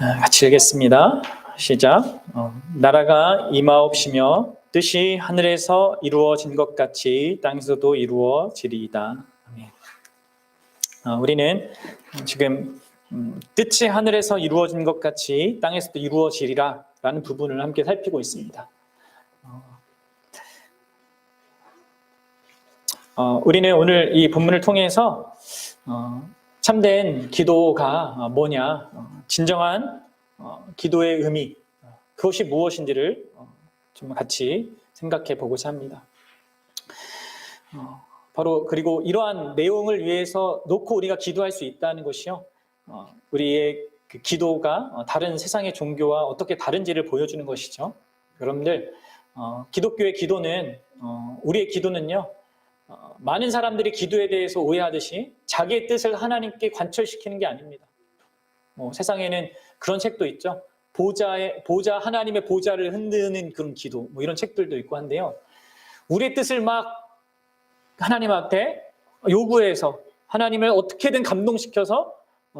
같이 읽겠습니다. 시작. 나라가 임하옵시며 뜻이 하늘에서 이루어진 것 같이 땅에서도 이루어지리이다. 우리는 지금 뜻이 하늘에서 이루어진 것 같이 땅에서도 이루어지리라 라는 부분을 함께 살피고 있습니다. 우리는 오늘 이 본문을 통해서 참된 기도가 뭐냐, 진정한 기도의 의미, 그것이 무엇인지를 좀 같이 생각해 보고자 합니다. 바로 그리고 이러한 내용을 위해서 놓고 우리가 기도할 수 있다는 것이요, 우리의 그 기도가 다른 세상의 종교와 어떻게 다른지를 보여주는 것이죠. 여러분들, 기독교의 기도는, 우리의 기도는요, 많은 사람들이 기도에 대해서 오해하듯이 자기의 뜻을 하나님께 관철시키는 게 아닙니다. 세상에는 그런 책도 있죠. 하나님의 보좌를 흔드는 그런 기도, 이런 책들도 있고 한데요. 우리의 뜻을 막 하나님 앞에 요구해서 하나님을 어떻게든 감동시켜서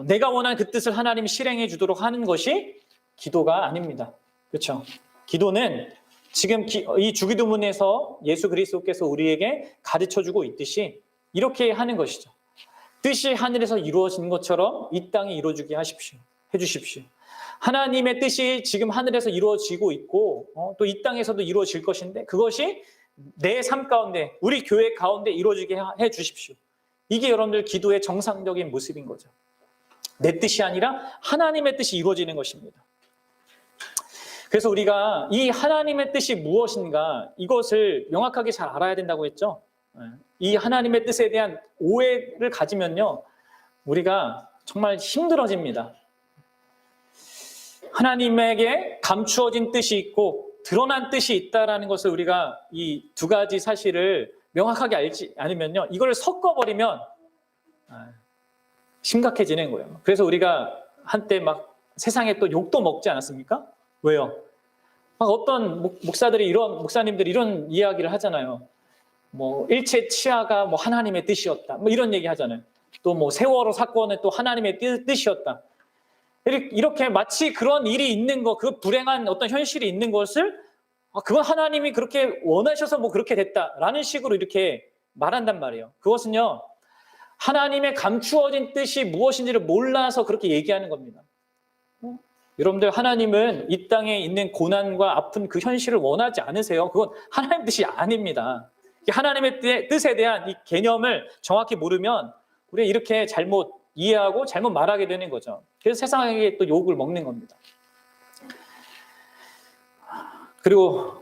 내가 원하는 그 뜻을 하나님이 실행해 주도록 하는 것이 기도가 아닙니다. 그렇죠? 기도는 지금 이 주기도문에서 예수 그리스도께서 우리에게 가르쳐주고 있듯이 이렇게 하는 것이죠. 뜻이 하늘에서 이루어진 것처럼 이 땅에 이루어지게 해주십시오. 하나님의 뜻이 지금 하늘에서 이루어지고 있고 또 이 땅에서도 이루어질 것인데 그것이 내 삶 가운데, 우리 교회 가운데 이루어지게 해주십시오. 이게 여러분들 기도의 정상적인 모습인 거죠. 내 뜻이 아니라 하나님의 뜻이 이루어지는 것입니다. 그래서 우리가 이 하나님의 뜻이 무엇인가 이것을 명확하게 잘 알아야 된다고 했죠. 이 하나님의 뜻에 대한 오해를 가지면요, 우리가 정말 힘들어집니다. 하나님에게 감추어진 뜻이 있고 드러난 뜻이 있다는 것을 우리가 이 두 가지 사실을 명확하게 알지 않으면요, 이걸 섞어버리면 심각해지는 거예요. 그래서 우리가 한때 막 세상에 또 욕도 먹지 않았습니까? 왜요? 막 어떤 목사님들이 이런 이야기를 하잖아요. 일체 치하가 하나님의 뜻이었다. 이런 얘기 하잖아요. 또 세월호 사건은 또 하나님의 뜻이었다. 이렇게 마치 그런 일이 있는 것, 그 불행한 어떤 현실이 있는 것을 그건 하나님이 그렇게 원하셔서 그렇게 됐다라는 식으로 이렇게 말한단 말이에요. 그것은요, 하나님의 감추어진 뜻이 무엇인지를 몰라서 그렇게 얘기하는 겁니다. 여러분들, 하나님은 이 땅에 있는 고난과 아픈 그 현실을 원하지 않으세요. 그건 하나님의 뜻이 아닙니다. 하나님의 뜻에 대한 이 개념을 정확히 모르면 우리가 이렇게 잘못 이해하고 잘못 말하게 되는 거죠. 그래서 세상에게 또 욕을 먹는 겁니다. 그리고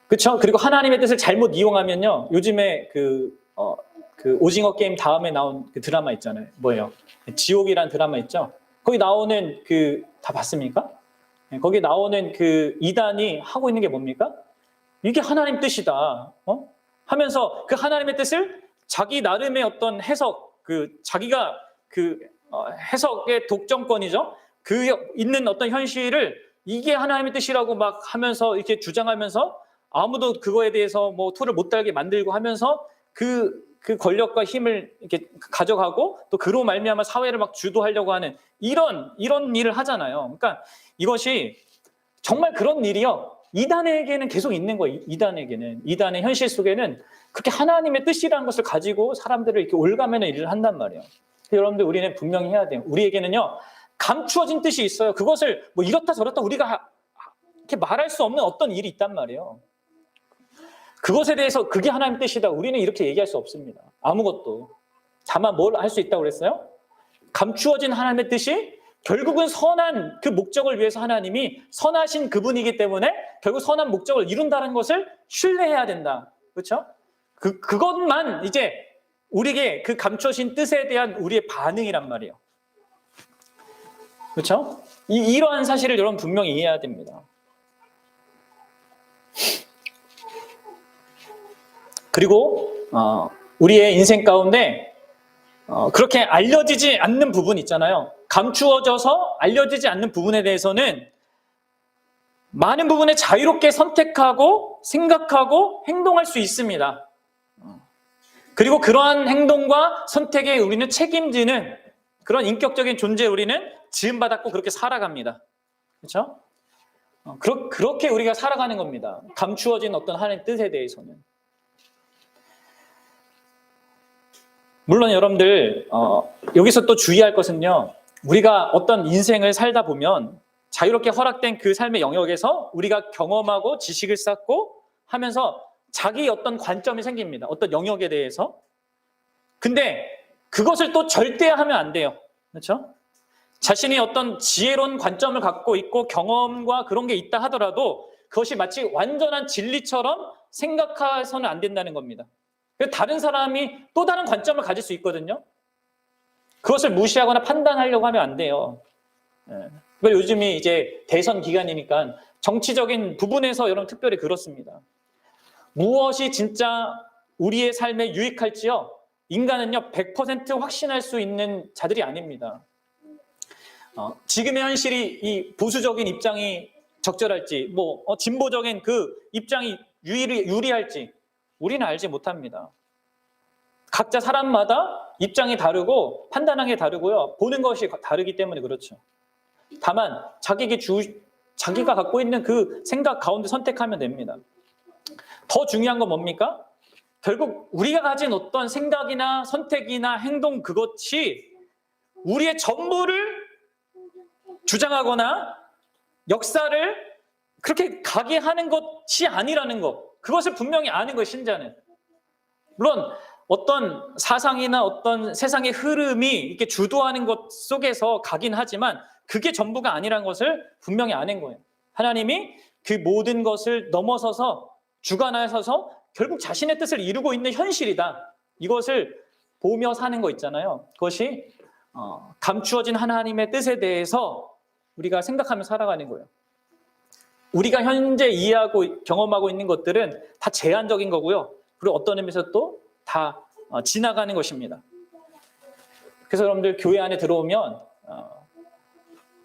그렇죠? 그리고 하나님의 뜻을 잘못 이용하면요, 요즘에 그 오징어 게임 다음에 나온 그 드라마 있잖아요. 뭐예요? 지옥이란 드라마 있죠? 거기 나오는 다 봤습니까? 거기 나오는 그 이단이 하고 있는 게 뭡니까? 이게 하나님 뜻이다. 하면서 그 하나님의 뜻을 자기 나름의 어떤 해석, 자기가 해석의 독점권이죠. 있는 어떤 현실을 이게 하나님의 뜻이라고 막 하면서 이렇게 주장하면서 아무도 그거에 대해서 토를 못 달게 만들고 하면서 그 권력과 힘을 이렇게 가져가고 또 그로 말미암아 사회를 막 주도하려고 하는 이런 일을 하잖아요. 그러니까 이것이 정말 그런 일이요, 이단에게는 계속 있는 거예요. 이단의 현실 속에는 그렇게 하나님의 뜻이라는 것을 가지고 사람들을 이렇게 올가매는 일을 한단 말이에요. 여러분들, 우리는 분명히 해야 돼요. 우리에게는요, 감추어진 뜻이 있어요. 그것을 이렇다 저렇다 우리가 이렇게 말할 수 없는 어떤 일이 있단 말이에요. 그것에 대해서 그게 하나님의 뜻이다, 우리는 이렇게 얘기할 수 없습니다. 아무것도. 다만 뭘 할 수 있다고 그랬어요? 감추어진 하나님의 뜻이 결국은 선한 그 목적을 위해서 하나님이 선하신 그분이기 때문에 결국 선한 목적을 이룬다는 것을 신뢰해야 된다. 그렇죠? 그것만 이제 우리에게 그 감추어진 뜻에 대한 우리의 반응이란 말이에요. 그렇죠? 이러한 사실을 여러분 분명히 이해해야 됩니다. 그리고 우리의 인생 가운데 그렇게 알려지지 않는 부분 있잖아요. 감추어져서 알려지지 않는 부분에 대해서는 많은 부분에 자유롭게 선택하고 생각하고 행동할 수 있습니다. 그리고 그러한 행동과 선택에 우리는 책임지는 그런 인격적인 존재에 우리는 지음받았고 그렇게 살아갑니다. 그렇죠? 그렇게 우리가 살아가는 겁니다. 감추어진 어떤 하나님의 뜻에 대해서는. 물론 여러분들 여기서 또 주의할 것은요. 우리가 어떤 인생을 살다 보면 자유롭게 허락된 그 삶의 영역에서 우리가 경험하고 지식을 쌓고 하면서 자기 어떤 관점이 생깁니다. 어떤 영역에 대해서. 근데 그것을 또 절대하면 안 돼요. 그렇죠? 자신이 어떤 지혜로운 관점을 갖고 있고 경험과 그런 게 있다 하더라도 그것이 마치 완전한 진리처럼 생각해서는 안 된다는 겁니다. 다른 사람이 또 다른 관점을 가질 수 있거든요. 그것을 무시하거나 판단하려고 하면 안 돼요. 요즘이 이제 대선 기간이니까 정치적인 부분에서 여러분 특별히 그렇습니다. 무엇이 진짜 우리의 삶에 유익할지요? 인간은요 100% 확신할 수 있는 자들이 아닙니다. 지금의 현실이 이 보수적인 입장이 적절할지, 진보적인 그 입장이 유리할지 우리는 알지 못합니다. 각자 사람마다 입장이 다르고 판단하는 게 다르고요. 보는 것이 다르기 때문에 그렇죠. 다만 자기가 갖고 있는 그 생각 가운데 선택하면 됩니다. 더 중요한 건 뭡니까? 결국 우리가 가진 어떤 생각이나 선택이나 행동 그것이 우리의 전부를 주장하거나 역사를 그렇게 가게 하는 것이 아니라는 것. 그것을 분명히 아는 거예요, 신자는. 물론 어떤 사상이나 어떤 세상의 흐름이 이렇게 주도하는 것 속에서 가긴 하지만 그게 전부가 아니라는 것을 분명히 아는 거예요. 하나님이 그 모든 것을 넘어서서 주관하셔서 결국 자신의 뜻을 이루고 있는 현실이다. 이것을 보며 사는 거 있잖아요. 그것이 감추어진 하나님의 뜻에 대해서 우리가 생각하며 살아가는 거예요. 우리가 현재 이해하고 경험하고 있는 것들은 다 제한적인 거고요. 그리고 어떤 의미에서 또 다 지나가는 것입니다. 그래서 여러분들 교회 안에 들어오면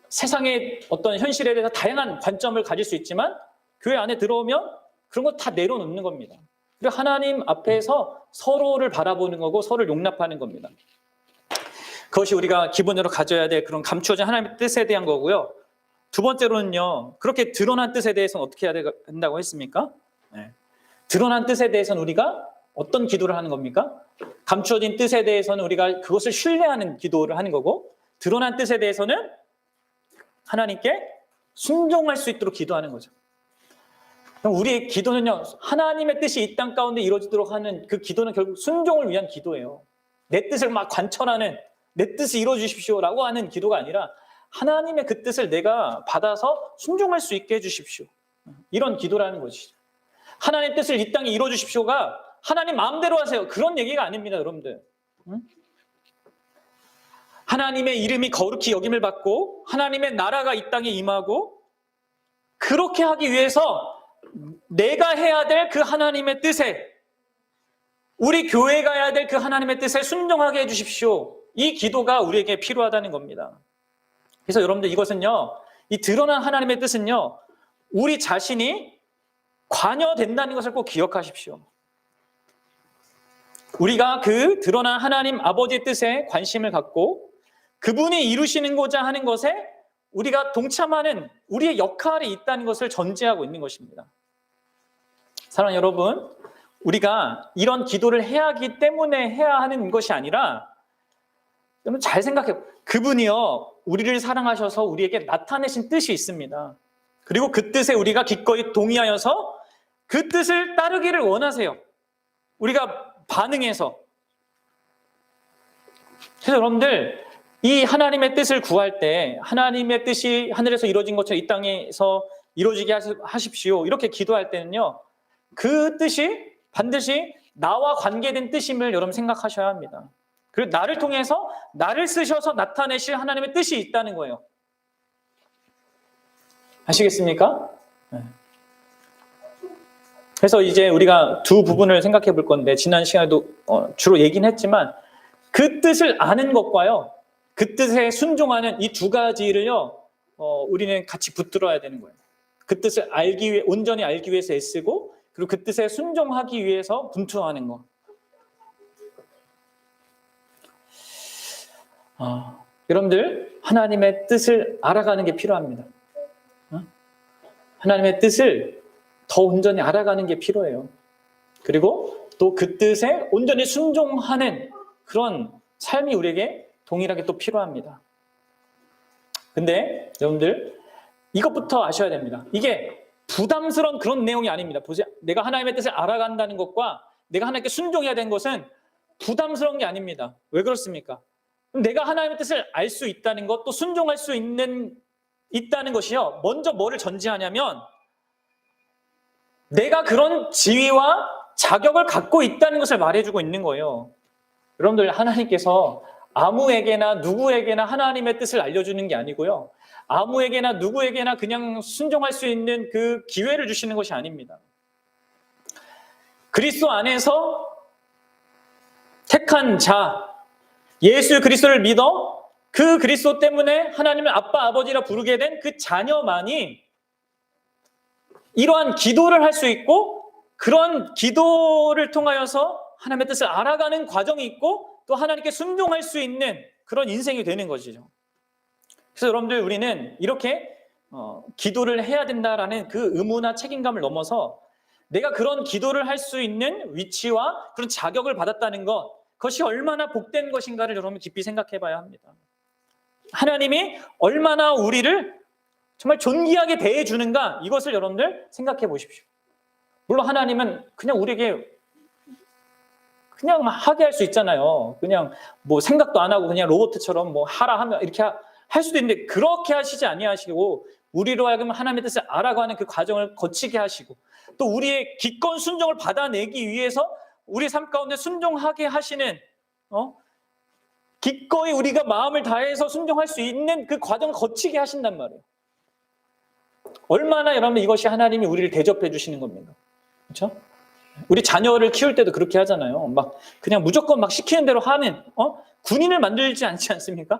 세상의 어떤 현실에 대해서 다양한 관점을 가질 수 있지만 교회 안에 들어오면 그런 거 다 내려놓는 겁니다. 그리고 하나님 앞에서 서로를 바라보는 거고 서로를 용납하는 겁니다. 그것이 우리가 기본적으로 가져야 될 그런 감추어진 하나님의 뜻에 대한 거고요. 두 번째로는요. 그렇게 드러난 뜻에 대해서는 어떻게 해야 된다고 했습니까? 드러난 뜻에 대해서는 우리가 어떤 기도를 하는 겁니까? 감추어진 뜻에 대해서는 우리가 그것을 신뢰하는 기도를 하는 거고 드러난 뜻에 대해서는 하나님께 순종할 수 있도록 기도하는 거죠. 우리의 기도는요. 하나님의 뜻이 이 땅 가운데 이루어지도록 하는 그 기도는 결국 순종을 위한 기도예요. 내 뜻을 막 관철하는 내 뜻을 이루어 주십시오라고 하는 기도가 아니라 하나님의 그 뜻을 내가 받아서 순종할 수 있게 해주십시오. 이런 기도라는 것이죠. 하나님의 뜻을 이 땅에 이루어 주십시오가 하나님 마음대로 하세요. 그런 얘기가 아닙니다, 여러분들. 하나님의 이름이 거룩히 여김을 받고 하나님의 나라가 이 땅에 임하고 그렇게 하기 위해서 내가 해야 될 그 하나님의 뜻에 우리 교회가 해야 될 그 하나님의 뜻에 순종하게 해주십시오. 이 기도가 우리에게 필요하다는 겁니다. 그래서 여러분들 이것은요. 이 드러난 하나님의 뜻은요. 우리 자신이 관여된다는 것을 꼭 기억하십시오. 우리가 그 드러난 하나님 아버지의 뜻에 관심을 갖고 그분이 이루시는고자 하는 것에 우리가 동참하는 우리의 역할이 있다는 것을 전제하고 있는 것입니다. 사랑하는 여러분, 우리가 이런 기도를 해야 하기 때문에 해야 하는 것이 아니라 여러분 잘 생각해요. 그분이요 우리를 사랑하셔서 우리에게 나타내신 뜻이 있습니다. 그리고 그 뜻에 우리가 기꺼이 동의하여서 그 뜻을 따르기를 원하세요. 우리가 반응해서. 그래서 여러분들 이 하나님의 뜻을 구할 때 하나님의 뜻이 하늘에서 이루어진 것처럼 이 땅에서 이루어지게 하십시오. 이렇게 기도할 때는요. 그 뜻이 반드시 나와 관계된 뜻임을 여러분 생각하셔야 합니다. 그리고 나를 통해서 나를 쓰셔서 나타내실 하나님의 뜻이 있다는 거예요. 아시겠습니까? 네. 그래서 이제 우리가 두 부분을 생각해 볼 건데 지난 시간에도 주로 얘기는 했지만 그 뜻을 아는 것과요. 그 뜻에 순종하는 이 두 가지를요. 우리는 같이 붙들어야 되는 거예요. 그 뜻을 알기 위해 온전히 알기 위해서 애쓰고 그리고 그 뜻에 순종하기 위해서 분투하는 거. 여러분들 하나님의 뜻을 알아가는 게 필요합니다. 하나님의 뜻을 더 온전히 알아가는 게 필요해요. 그리고 또 그 뜻에 온전히 순종하는 그런 삶이 우리에게 동일하게 또 필요합니다. 근데 여러분들 이것부터 아셔야 됩니다. 이게 부담스러운 그런 내용이 아닙니다. 보세요. 내가 하나님의 뜻을 알아간다는 것과 내가 하나님께 순종해야 되는 것은 부담스러운 게 아닙니다. 왜 그렇습니까? 내가 하나님의 뜻을 알 수 있다는 것, 또 순종할 수 있다는 것이요. 먼저 뭐를 전제하냐면 내가 그런 지위와 자격을 갖고 있다는 것을 말해주고 있는 거예요. 여러분들 하나님께서 아무에게나 누구에게나 하나님의 뜻을 알려주는 게 아니고요. 아무에게나 누구에게나 그냥 순종할 수 있는 그 기회를 주시는 것이 아닙니다. 그리스도 안에서 택한 자, 예수 그리스도를 믿어 그 그리스도 때문에 하나님을 아빠, 아버지라 부르게 된 그 자녀만이 이러한 기도를 할 수 있고 그런 기도를 통하여서 하나님의 뜻을 알아가는 과정이 있고 또 하나님께 순종할 수 있는 그런 인생이 되는 것이죠. 그래서 여러분들 우리는 이렇게 기도를 해야 된다라는 그 의무나 책임감을 넘어서 내가 그런 기도를 할 수 있는 위치와 그런 자격을 받았다는 것, 그것이 얼마나 복된 것인가를 여러분 깊이 생각해 봐야 합니다. 하나님이 얼마나 우리를 정말 존귀하게 대해주는가, 이것을 여러분들 생각해 보십시오. 물론 하나님은 그냥 우리에게 그냥 하게 할 수 있잖아요. 그냥 뭐 생각도 안 하고 그냥 로봇처럼 뭐 하라 하면 이렇게 할 수도 있는데 그렇게 하시지 아니하시고 우리로 하여금 하나님의 뜻을 알아가는 그 과정을 거치게 하시고 또 우리의 기꺼운 순종을 받아내기 위해서 우리 삶 가운데 순종하게 하시는 기꺼이 우리가 마음을 다해서 순종할 수 있는 그 과정을 거치게 하신단 말이에요. 얼마나 여러분 이것이 하나님이 우리를 대접해 주시는 겁니다. 그렇죠? 우리 자녀를 키울 때도 그렇게 하잖아요. 막 그냥 무조건 막 시키는 대로 하는 군인을 만들지 않지 않습니까?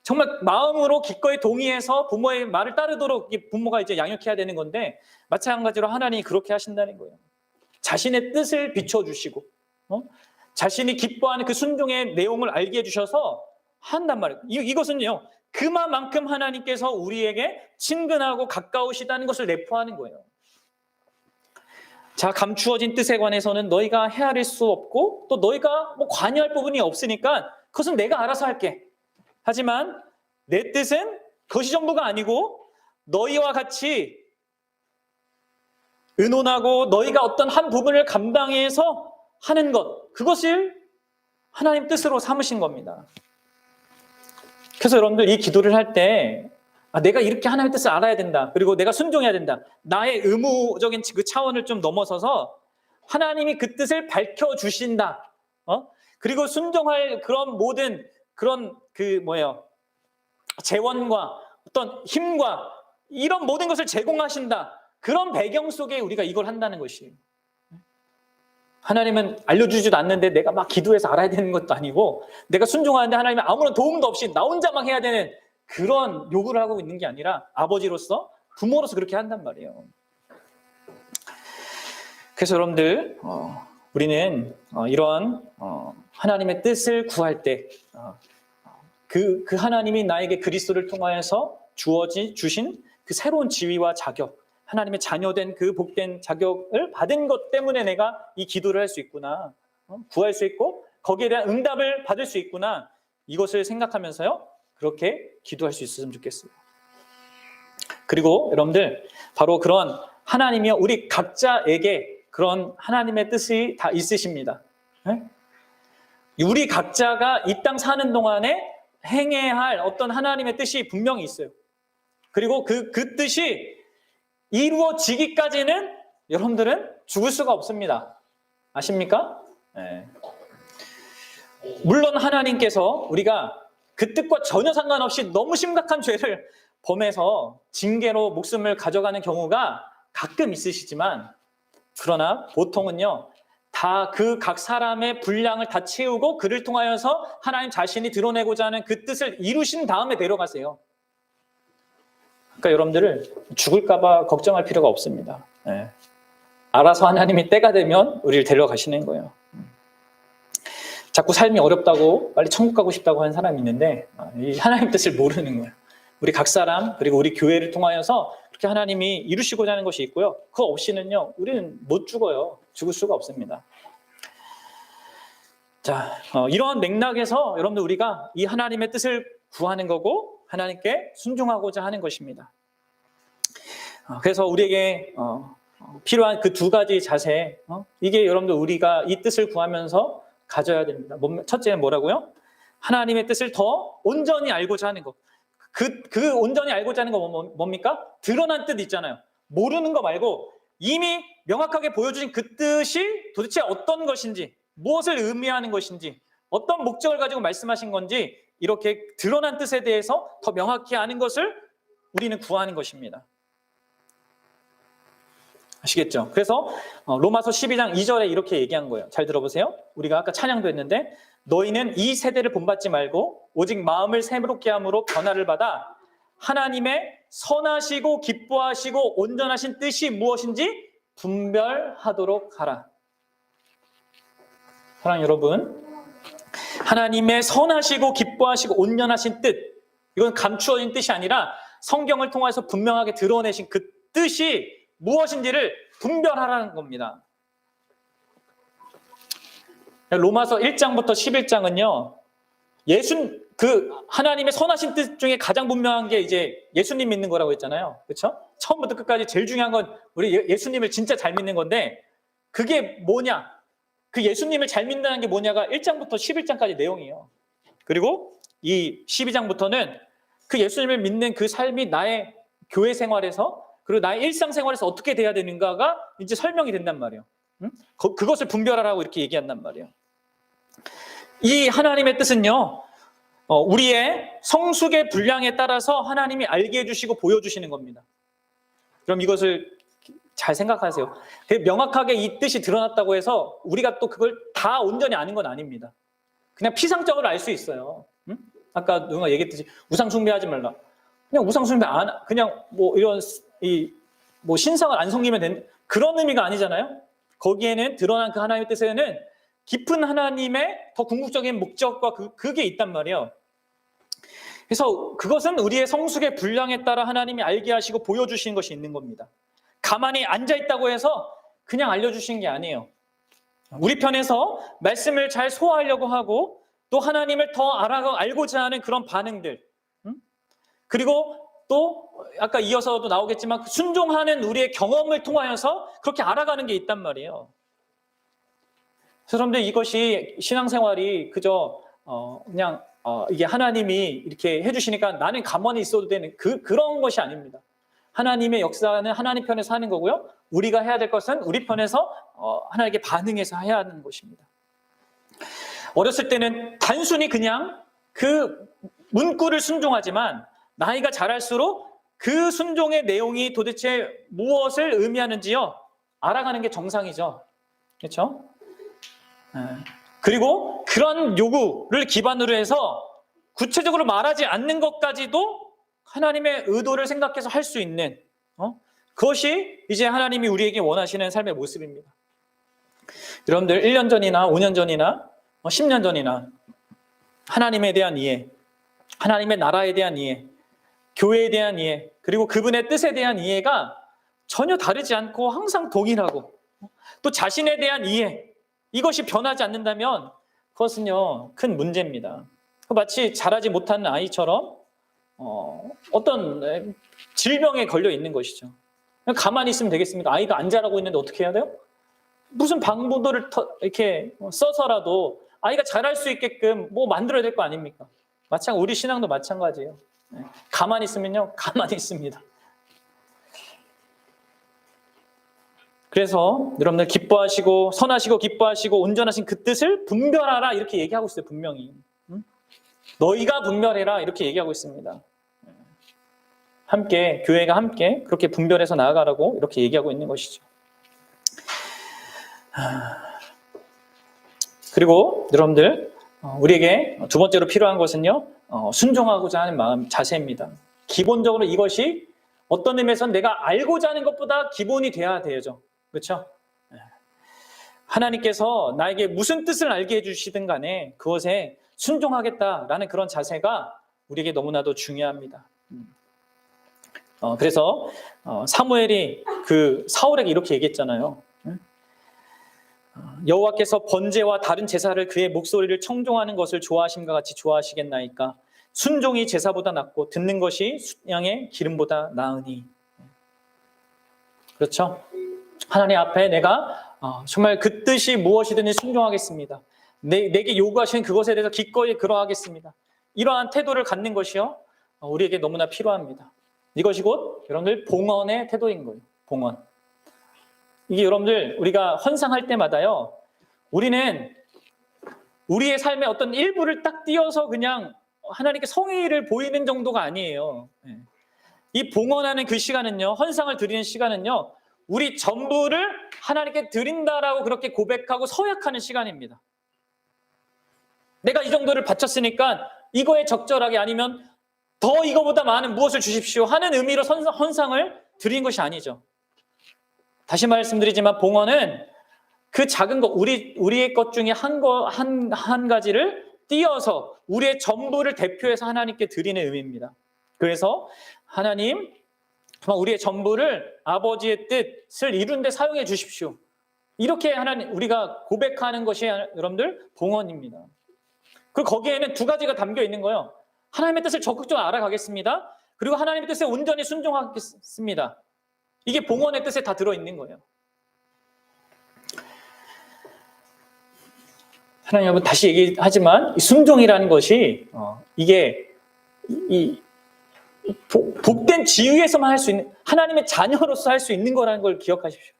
정말 마음으로 기꺼이 동의해서 부모의 말을 따르도록 부모가 이제 양육해야 되는 건데 마찬가지로 하나님이 그렇게 하신다는 거예요. 자신의 뜻을 비춰주시고 자신이 기뻐하는 그 순종의 내용을 알게 해주셔서 한단 말이에요. 이것은요 그만큼 하나님께서 우리에게 친근하고 가까우시다는 것을 내포하는 거예요. 자, 감추어진 뜻에 관해서는 너희가 헤아릴 수 없고 또 너희가 뭐 관여할 부분이 없으니까 그것은 내가 알아서 할게. 하지만 내 뜻은 그것이 전부가 아니고 너희와 같이 의논하고 너희가 어떤 한 부분을 감당해서 하는 것, 그것을 하나님 뜻으로 삼으신 겁니다. 그래서 여러분들 이 기도를 할 때 내가 이렇게 하나님의 뜻을 알아야 된다. 그리고 내가 순종해야 된다. 나의 의무적인 그 차원을 좀 넘어서서 하나님이 그 뜻을 밝혀주신다. 그리고 순종할 그런 모든 그런 재원과 어떤 힘과 이런 모든 것을 제공하신다. 그런 배경 속에 우리가 이걸 한다는 것이에요. 하나님은 알려주지도 않는데 내가 막 기도해서 알아야 되는 것도 아니고 내가 순종하는데 하나님은 아무런 도움도 없이 나 혼자만 해야 되는 그런 요구를 하고 있는 게 아니라 아버지로서 부모로서 그렇게 한단 말이에요. 그래서 여러분들 우리는 이러한 하나님의 뜻을 구할 때 그 하나님이 나에게 그리스도를 통하여서 주신 그 새로운 지위와 자격, 하나님의 자녀된 그 복된 자격을 받은 것 때문에 내가 이 기도를 할 수 있구나, 구할 수 있고 거기에 대한 응답을 받을 수 있구나, 이것을 생각하면서요 그렇게 기도할 수 있었으면 좋겠어요. 그리고 여러분들 바로 그런 하나님이요 우리 각자에게 그런 하나님의 뜻이 다 있으십니다. 우리 각자가 이 땅 사는 동안에 행해야 할 어떤 하나님의 뜻이 분명히 있어요. 그리고 그 뜻이 이루어지기까지는 여러분들은 죽을 수가 없습니다. 아십니까? 네. 물론 하나님께서 우리가 그 뜻과 전혀 상관없이 너무 심각한 죄를 범해서 징계로 목숨을 가져가는 경우가 가끔 있으시지만 그러나 보통은요 다 그 각 사람의 분량을 다 채우고 그를 통하여서 하나님 자신이 드러내고자 하는 그 뜻을 이루신 다음에 내려가세요. 그러니까 여러분들을 죽을까 봐 걱정할 필요가 없습니다. 네. 알아서 하나님이 때가 되면 우리를 데려가시는 거예요. 자꾸 삶이 어렵다고 빨리 천국 가고 싶다고 하는 사람이 있는데 이 하나님 뜻을 모르는 거예요. 우리 각 사람 그리고 우리 교회를 통하여서 그렇게 하나님이 이루시고자 하는 것이 있고요. 그거 없이는요 우리는 못 죽어요. 죽을 수가 없습니다. 자, 이러한 맥락에서 여러분들 우리가 이 하나님의 뜻을 구하는 거고 하나님께 순종하고자 하는 것입니다. 그래서 우리에게 필요한 그 두 가지 자세, 이게 여러분들 우리가 이 뜻을 구하면서 가져야 됩니다. 첫째는 뭐라고요? 하나님의 뜻을 더 온전히 알고자 하는 것. 그 온전히 알고자 하는 거 뭡니까? 드러난 뜻 있잖아요. 모르는 거 말고 이미 명확하게 보여주신 그 뜻이 도대체 어떤 것인지, 무엇을 의미하는 것인지, 어떤 목적을 가지고 말씀하신 건지 이렇게 드러난 뜻에 대해서 더 명확히 아는 것을 우리는 구하는 것입니다. 아시겠죠? 그래서 로마서 12장 2절에 이렇게 얘기한 거예요. 잘 들어보세요. 우리가 아까 찬양도 했는데 너희는 이 세대를 본받지 말고 오직 마음을 새롭게 함으로 변화를 받아 하나님의 선하시고 기뻐하시고 온전하신 뜻이 무엇인지 분별하도록 하라. 사랑하는 여러분, 하나님의 선하시고 기뻐하시고 온전하신 뜻, 이건 감추어진 뜻이 아니라 성경을 통해서 분명하게 드러내신 그 뜻이 무엇인지를 분별하라는 겁니다. 로마서 1장부터 11장은요, 하나님의 선하신 뜻 중에 가장 분명한 게 이제 예수님 믿는 거라고 했잖아요. 그렇죠? 처음부터 끝까지 제일 중요한 건 우리 예수님을 진짜 잘 믿는 건데, 그게 뭐냐? 그 예수님을 잘 믿는다는 게 뭐냐가 1장부터 11장까지 내용이에요. 그리고 이 12장부터는 그 예수님을 믿는 그 삶이 나의 교회 생활에서 그리고 나의 일상생활에서 어떻게 돼야 되는가가 이제 설명이 된단 말이에요. 그것을 분별하라고 이렇게 얘기한단 말이에요. 이 하나님의 뜻은요, 우리의 성숙의 분량에 따라서 하나님이 알게 해주시고 보여주시는 겁니다. 그럼 이것을 잘 생각하세요. 명확하게 이 뜻이 드러났다고 해서 우리가 또 그걸 다 온전히 아는 건 아닙니다. 그냥 피상적으로 알 수 있어요. 아까 누가 얘기했듯이 우상 숭배하지 말라. 그냥 우상 숭배 그냥 뭐 이런 뭐 신상을 안 섬기면 되는 그런 의미가 아니잖아요. 거기에는 드러난 그 하나님의 뜻에는 깊은 하나님의 더 궁극적인 목적과 그게 있단 말이에요. 그래서 그것은 우리의 성숙의 분량에 따라 하나님이 알게 하시고 보여주시는 것이 있는 겁니다. 가만히 앉아있다고 해서 그냥 알려주신 게 아니에요. 우리 편에서 말씀을 잘 소화하려고 하고 또 하나님을 더 알고자 하는 그런 반응들, 그리고 또 아까 이어서도 나오겠지만 순종하는 우리의 경험을 통하여서 그렇게 알아가는 게 있단 말이에요. 여러분들 이것이 신앙생활이 그저 그냥 이게 하나님이 이렇게 해주시니까 나는 가만히 있어도 되는 그런 것이 아닙니다. 하나님의 역사는 하나님 편에서 하는 거고요. 우리가 해야 될 것은 우리 편에서 하나님께 반응해서 해야 하는 것입니다. 어렸을 때는 단순히 그냥 그 문구를 순종하지만 나이가 자랄수록 그 순종의 내용이 도대체 무엇을 의미하는지요 알아가는 게 정상이죠. 그렇죠? 그리고 그런 요구를 기반으로 해서 구체적으로 말하지 않는 것까지도 하나님의 의도를 생각해서 할 수 있는 그것이 이제 하나님이 우리에게 원하시는 삶의 모습입니다. 여러분들 1년 전이나 5년 전이나 10년 전이나 하나님에 대한 이해, 하나님의 나라에 대한 이해, 교회에 대한 이해, 그리고 그분의 뜻에 대한 이해가 전혀 다르지 않고 항상 동일하고 또 자신에 대한 이해, 이것이 변하지 않는다면 그것은요 큰 문제입니다. 마치 자라지 못하는 아이처럼 어떤 질병에 걸려 있는 것이죠. 그냥 가만히 있으면 되겠습니까? 아이가 안 자라고 있는데 어떻게 해야 돼요? 무슨 방법들을 이렇게 써서라도 아이가 자랄 수 있게끔 뭐 만들어야 될 거 아닙니까? 우리 신앙도 마찬가지예요. 가만히 있으면요, 가만히 있습니다. 그래서 여러분들 기뻐하시고 선하시고 기뻐하시고 온전하신 그 뜻을 분별하라 이렇게 얘기하고 있어요. 분명히 너희가 분별해라 이렇게 얘기하고 있습니다. 함께 교회가 함께 그렇게 분별해서 나아가라고 이렇게 얘기하고 있는 것이죠. 그리고 여러분들 우리에게 두 번째로 필요한 것은요 순종하고자 하는 마음 자세입니다. 기본적으로 이것이 어떤 의미에서는 내가 알고자 하는 것보다 기본이 돼야 되죠. 그렇죠? 하나님께서 나에게 무슨 뜻을 알게 해주시든 간에 그것에 순종하겠다라는 그런 자세가 우리에게 너무나도 중요합니다. 그래서 사무엘이 그 사울에게 이렇게 얘기했잖아요. 여호와께서 번제와 다른 제사를 그의 목소리를 청종하는 것을 좋아하심과 같이 좋아하시겠나이까. 순종이 제사보다 낫고 듣는 것이 순양의 기름보다 나으니. 그렇죠? 하나님 앞에 내가 정말 그 뜻이 무엇이든지 순종하겠습니다. 내게 요구하시는 그것에 대해서 기꺼이 그러하겠습니다. 이러한 태도를 갖는 것이요 우리에게 너무나 필요합니다. 이것이 곧 여러분들 봉헌의 태도인 거예요. 봉헌. 이게 여러분들 우리가 헌상할 때마다요 우리는 우리의 삶의 어떤 일부를 딱 띄어서 그냥 하나님께 성의를 보이는 정도가 아니에요. 이 봉헌하는 그 시간은요, 헌상을 드리는 시간은요, 우리 전부를 하나님께 드린다라고 그렇게 고백하고 서약하는 시간입니다. 내가 이 정도를 바쳤으니까 이거에 적절하게 아니면 더 이거보다 많은 무엇을 주십시오 하는 의미로 헌상을 드린 것이 아니죠. 다시 말씀드리지만 봉헌은 그 작은 것, 우리의 것 중에 한 가지를 띄어서 우리의 전부를 대표해서 하나님께 드리는 의미입니다. 그래서 하나님, 정말 우리의 전부를 아버지의 뜻을 이루는 데 사용해 주십시오. 이렇게 하나님 우리가 고백하는 것이 여러분들 봉헌입니다. 그리고 거기에는 두 가지가 담겨 있는 거예요. 하나님의 뜻을 적극적으로 알아가겠습니다. 그리고 하나님의 뜻에 온전히 순종하겠습니다. 이게 봉헌의 뜻에 다 들어있는 거예요. 하나님 여러분 다시 얘기하지만 순종이라는 것이 이게 복된 지위에서만 할 수 있는 하나님의 자녀로서 할 수 있는 거라는 걸 기억하십시오.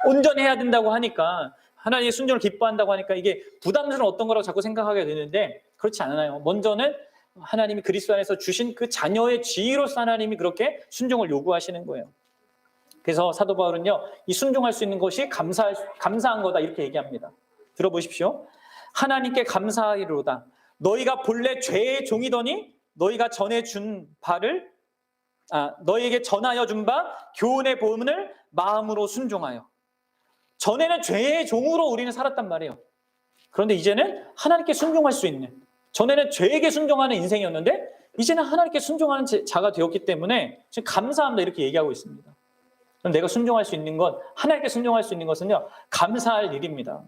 온전해야 된다고 하니까 하나님의 순종을 기뻐한다고 하니까 이게 부담스러운 어떤 거라고 자꾸 생각하게 되는데 그렇지 않아요. 먼저는 하나님이 그리스도 안에서 주신 그 자녀의 지위로서 하나님이 그렇게 순종을 요구하시는 거예요. 그래서 사도 바울은요, 이 순종할 수 있는 것이 감사한 거다 이렇게 얘기합니다. 들어보십시오. 하나님께 감사하리로다. 너희가 본래 죄의 종이더니 너희가 너희에게 전하여 준 바 교훈의 보험을 마음으로 순종하여. 전에는 죄의 종으로 우리는 살았단 말이에요. 그런데 이제는 하나님께 순종할 수 있는, 전에는 죄에게 순종하는 인생이었는데 이제는 하나님께 순종하는 자가 되었기 때문에 지금 감사합니다 이렇게 얘기하고 있습니다. 그럼 내가 순종할 수 있는 것, 하나님께 순종할 수 있는 것은요 감사할 일입니다.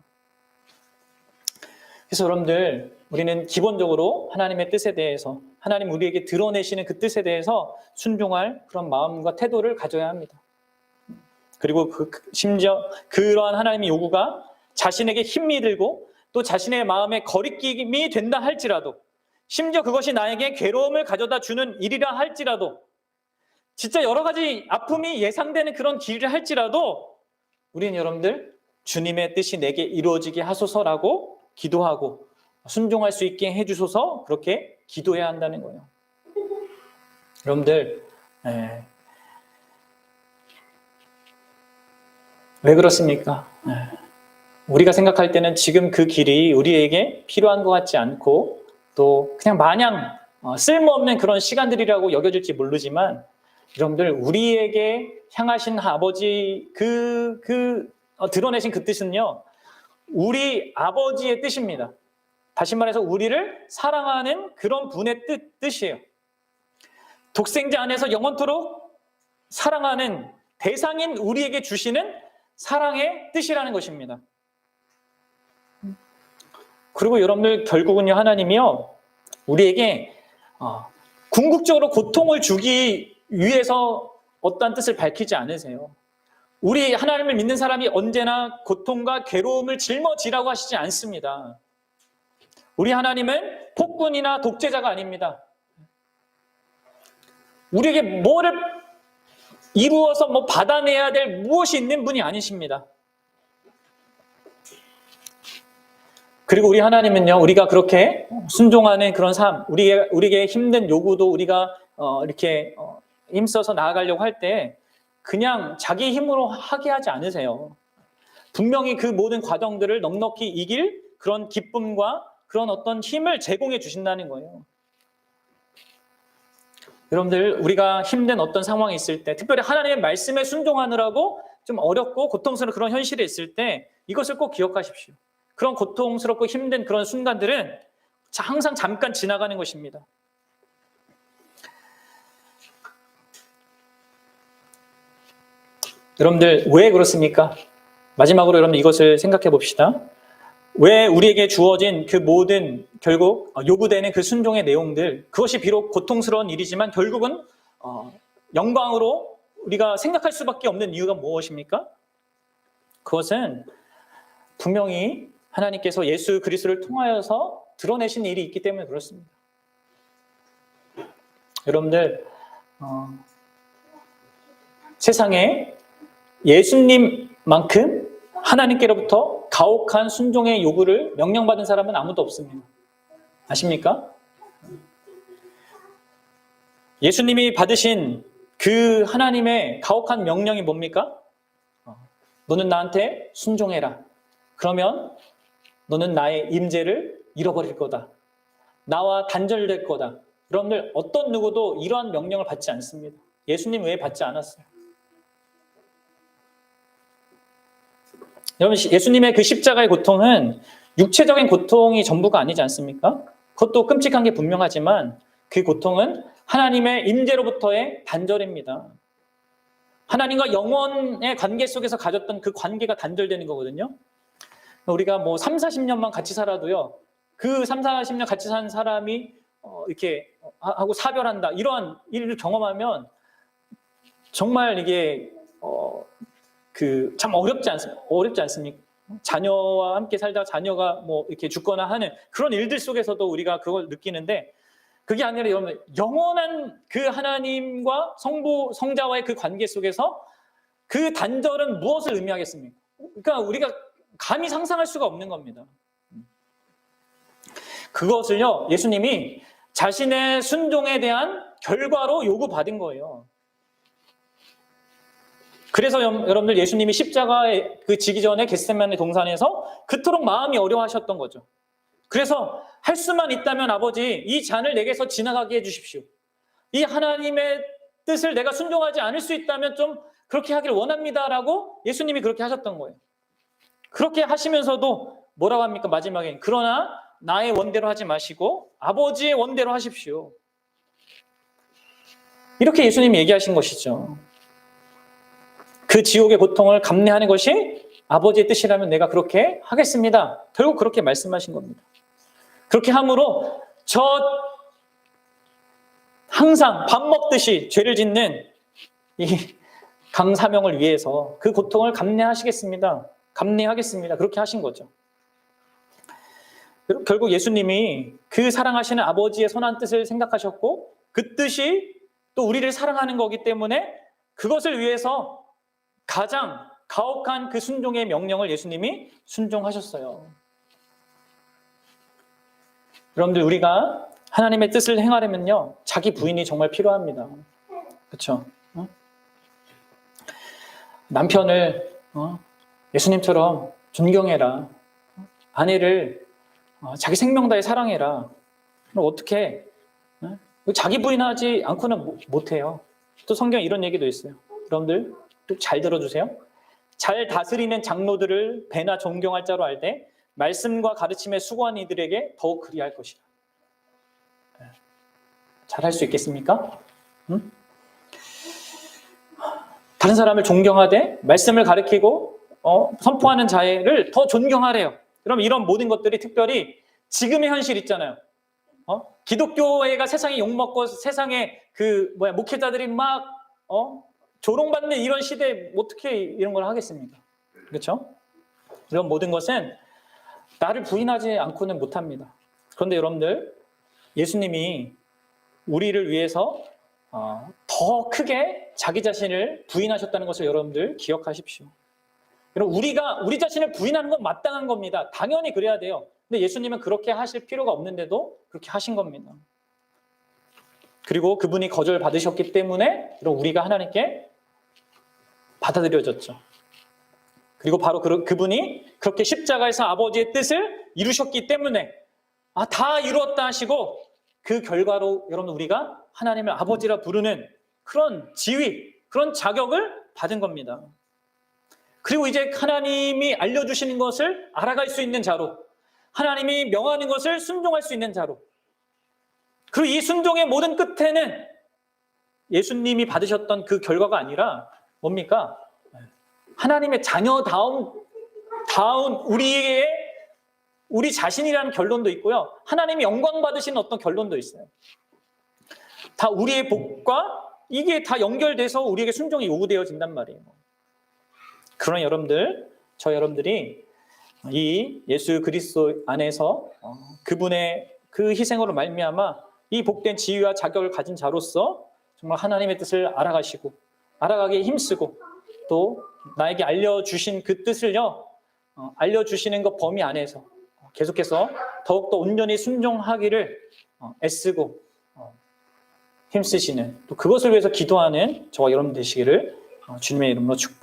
그래서 여러분들 우리는 기본적으로 하나님의 뜻에 대해서 하나님 우리에게 드러내시는 그 뜻에 대해서 순종할 그런 마음과 태도를 가져야 합니다. 그리고 심지어 그러한 하나님의 요구가 자신에게 힘이 들고 또 자신의 마음에 거리낌이 된다 할지라도 심지어 그것이 나에게 괴로움을 가져다 주는 일이라 할지라도 진짜 여러 가지 아픔이 예상되는 그런 길을 할지라도 우리는 여러분들 주님의 뜻이 내게 이루어지게 하소서라고 기도하고 순종할 수 있게 해주소서 그렇게 기도해야 한다는 거예요. 여러분들 왜 그렇습니까? 우리가 생각할 때는 지금 그 길이 우리에게 필요한 것 같지 않고 또 그냥 마냥 쓸모없는 그런 시간들이라고 여겨질지 모르지만 여러분들 우리에게 향하신 아버지 드러내신 그 뜻은요 우리 아버지의 뜻입니다. 다시 말해서 우리를 사랑하는 그런 분의 뜻이에요. 독생자 안에서 영원토록 사랑하는 대상인 우리에게 주시는 사랑의 뜻이라는 것입니다. 그리고 여러분들 결국은요 하나님이요 우리에게 궁극적으로 고통을 주기 위해서 어떠한 뜻을 밝히지 않으세요. 우리 하나님을 믿는 사람이 언제나 고통과 괴로움을 짊어지라고 하시지 않습니다. 우리 하나님은 폭군이나 독재자가 아닙니다. 우리에게 뭐를 이루어서 받아내야 될 무엇이 있는 분이 아니십니다. 그리고 우리 하나님은요, 우리가 그렇게 순종하는 그런 삶, 우리에게 힘든 요구도 우리가 이렇게 힘써서 나아가려고 할 때 그냥 자기 힘으로 하게 하지 않으세요. 분명히 그 모든 과정들을 넉넉히 이길 그런 기쁨과 그런 어떤 힘을 제공해 주신다는 거예요. 여러분들 우리가 힘든 어떤 상황이 있을 때 특별히 하나님의 말씀에 순종하느라고 좀 어렵고 고통스러운 그런 현실이 있을 때 이것을 꼭 기억하십시오. 그런 고통스럽고 힘든 그런 순간들은 항상 잠깐 지나가는 것입니다. 여러분들 왜 그렇습니까? 마지막으로 여러분들 이것을 생각해 봅시다. 왜 우리에게 주어진 그 모든 결국 요구되는 그 순종의 내용들, 그것이 비록 고통스러운 일이지만 결국은 영광으로 우리가 생각할 수밖에 없는 이유가 무엇입니까? 그것은 분명히 하나님께서 예수 그리스도를 통하여서 드러내신 일이 있기 때문에 그렇습니다. 여러분들 세상에 예수님만큼 하나님께로부터 가혹한 순종의 요구를 명령받은 사람은 아무도 없습니다. 아십니까? 예수님이 받으신 그 하나님의 가혹한 명령이 뭡니까? 너는 나한테 순종해라. 그러면 너는 나의 임재를 잃어버릴 거다. 나와 단절될 거다. 여러분들 어떤 누구도 이러한 명령을 받지 않습니다. 예수님 외에 받지 않았어요. 여러분, 예수님의 그 십자가의 고통은 육체적인 고통이 전부가 아니지 않습니까? 그것도 끔찍한 게 분명하지만 그 고통은 하나님의 임재로부터의 단절입니다. 하나님과 영원의 관계 속에서 가졌던 그 관계가 단절되는 거거든요. 우리가 뭐 3, 40년만 같이 살아도요, 그 3, 40년 같이 산 사람이 이렇게 하고 사별한다, 이러한 일을 경험하면 정말 이게 참 어렵지 않습니까? 자녀와 함께 살다가 자녀가 뭐 이렇게 죽거나 하는 그런 일들 속에서도 우리가 그걸 느끼는데, 그게 아니라 여러분, 영원한 그 하나님과 성부, 성자와의 그 관계 속에서 그 단절은 무엇을 의미하겠습니까? 그러니까 우리가 감히 상상할 수가 없는 겁니다. 그것을요, 예수님이 자신의 순종에 대한 결과로 요구받은 거예요. 그래서 여러분들 예수님이 십자가에 그 지기 전에 겟세마네 동산에서 그토록 마음이 어려워하셨던 거죠. 그래서 할 수만 있다면 아버지, 이 잔을 내게서 지나가게 해주십시오. 이 하나님의 뜻을 내가 순종하지 않을 수 있다면 좀 그렇게 하길 원합니다라고 예수님이 그렇게 하셨던 거예요. 그렇게 하시면서도 뭐라고 합니까? 마지막에 그러나 나의 원대로 하지 마시고 아버지의 원대로 하십시오. 이렇게 예수님이 얘기하신 것이죠. 그 지옥의 고통을 감내하는 것이 아버지의 뜻이라면 내가 그렇게 하겠습니다. 결국 그렇게 말씀하신 겁니다. 그렇게 함으로 항상 밥 먹듯이 죄를 짓는 이 강사명을 위해서 그 고통을 감내하시겠습니다. 감내하겠습니다. 그렇게 하신 거죠. 결국 예수님이 그 사랑하시는 아버지의 선한 뜻을 생각하셨고 그 뜻이 또 우리를 사랑하는 거기 때문에 그것을 위해서 가장 가혹한 그 순종의 명령을 예수님이 순종하셨어요. 여러분들, 우리가 하나님의 뜻을 행하려면요, 자기 부인이 정말 필요합니다. 그렇죠? 남편을 예수님처럼 존경해라. 아내를 자기 생명 다해 사랑해라. 그럼 어떻게? 자기 부인하지 않고는 못해요. 또 성경에 이런 얘기도 있어요. 여러분들 잘 들어주세요. 잘 다스리는 장로들을 배나 존경할 자로 알되 말씀과 가르침에 수고한 이들에게 더욱 그리할 것이라. 잘할 수 있겠습니까? 응? 다른 사람을 존경하되 말씀을 가르치고 선포하는 자를 더 존경하래요. 그럼 이런 모든 것들이 특별히 지금의 현실 있잖아요. 기독교회가 세상에 욕먹고 세상에 목회자들이 막 조롱받는 이런 시대에 어떻게 이런 걸 하겠습니까? 그렇죠? 이런 모든 것은 나를 부인하지 않고는 못합니다. 그런데 여러분들, 예수님이 우리를 위해서 더 크게 자기 자신을 부인하셨다는 것을 여러분들 기억하십시오. 여러분, 우리 자신을 부인하는 건 마땅한 겁니다. 당연히 그래야 돼요. 근데 예수님은 그렇게 하실 필요가 없는데도 그렇게 하신 겁니다. 그리고 그분이 거절받으셨기 때문에 우리가 하나님께 받아들여졌죠. 그리고 바로 그분이 그렇게 십자가에서 아버지의 뜻을 이루셨기 때문에 다 이루었다 하시고 그 결과로 여러분 우리가 하나님을 아버지라 부르는 그런 지위, 그런 자격을 받은 겁니다. 그리고 이제 하나님이 알려주시는 것을 알아갈 수 있는 자로, 하나님이 명하는 것을 순종할 수 있는 자로, 그리고 이 순종의 모든 끝에는 예수님이 받으셨던 그 결과가 아니라 뭡니까? 하나님의 자녀다운 우리 자신이라는 결론도 있고요. 하나님이 영광 받으시는 어떤 결론도 있어요. 다 우리의 복과 이게 다 연결돼서 우리에게 순종이 요구되어진단 말이에요. 그러나 저 여러분들이 이 예수 그리스도 안에서 그분의 그 희생으로 말미암아 이 복된 지위와 자격을 가진 자로서 정말 하나님의 뜻을 알아가시고 알아가기에 힘쓰고 또 나에게 알려주신 그 뜻을요, 알려주시는 것 범위 안에서 계속해서 더욱더 온전히 순종하기를 애쓰고 힘쓰시는, 또 그것을 위해서 기도하는 저와 여러분 되시기를 주님의 이름으로 축복.